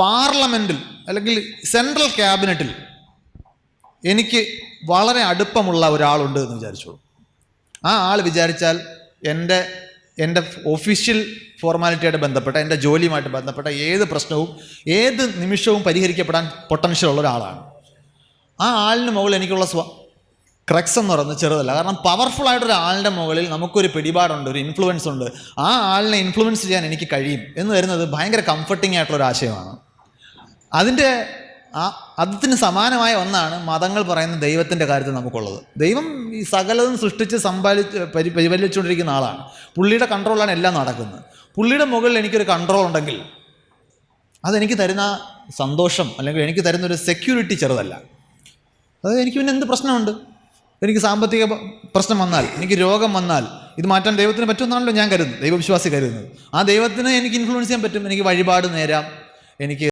പാർലമെൻറ്റിൽ അല്ലെങ്കിൽ സെൻട്രൽ ക്യാബിനറ്റിൽ എനിക്ക് വളരെ അടുപ്പമുള്ള ഒരാളുണ്ട് എന്ന് വിചാരിച്ചോളൂ. ആ ആൾ വിചാരിച്ചാൽ എൻ്റെ ഒഫീഷ്യൽ ഫോർമാലിറ്റിയായിട്ട് ബന്ധപ്പെട്ട എൻ്റെ ജോലിയുമായിട്ട് ബന്ധപ്പെട്ട ഏത് പ്രശ്നവും ഏത് നിമിഷവും പരിഹരിക്കപ്പെടാൻ പൊട്ടൻഷ്യൽ ഉള്ള ഒരാളാണ്. ആ ആളിന് മുകളിൽ എനിക്കുള്ള ക്രക്സ് എന്ന് പറയുന്നത് ചെറുതല്ല. കാരണം പവർഫുൾ ആയിട്ടൊരു ആളിൻ്റെ മുകളിൽ നമുക്കൊരു പിടിപാടുണ്ട്, ഒരു ഇൻഫ്ലുവൻസ് ഉണ്ട്. ആ ആളിനെ ഇൻഫ്ലുവൻസ് ചെയ്യാൻ എനിക്ക് കഴിയും എന്ന് വരുന്നത് ഭയങ്കര കംഫർട്ടിങ് ആയിട്ടുള്ളൊരു ആശയമാണ്. അതിന് സമാനമായ ഒന്നാണ് മതങ്ങൾ പറയുന്ന ദൈവത്തിൻ്റെ കാര്യത്തിൽ നമുക്കുള്ളത്. ദൈവം ഈ സകലതും സൃഷ്ടിച്ച് പരിപാലിച്ചുകൊണ്ടിരിക്കുന്ന ആളാണ്. പുള്ളിയുടെ കൺട്രോളാണ് എല്ലാം നടക്കുന്നത്. പുള്ളിയുടെ മുകളിൽ എനിക്കൊരു കൺട്രോൾ ഉണ്ടെങ്കിൽ അതെനിക്ക് തരുന്ന സന്തോഷം അല്ലെങ്കിൽ എനിക്ക് തരുന്നൊരു സെക്യൂരിറ്റി ചെറുതല്ല. അത് എനിക്ക് പിന്നെ എന്ത് പ്രശ്നമുണ്ട്? എനിക്ക് സാമ്പത്തിക പ്രശ്നം വന്നാൽ, എനിക്ക് രോഗം വന്നാൽ ഇത് മാറ്റാൻ ദൈവത്തിന് പറ്റുമെന്നാണല്ലോ ഞാൻ കരുതുന്നത്, ദൈവവിശ്വാസി കരുതുന്നത്. ആ ദൈവത്തിന് എനിക്ക് ഇൻഫ്ലുവൻസ് ചെയ്യാൻ പറ്റും. എനിക്ക് വഴിപാട് നേരാം, എനിക്ക്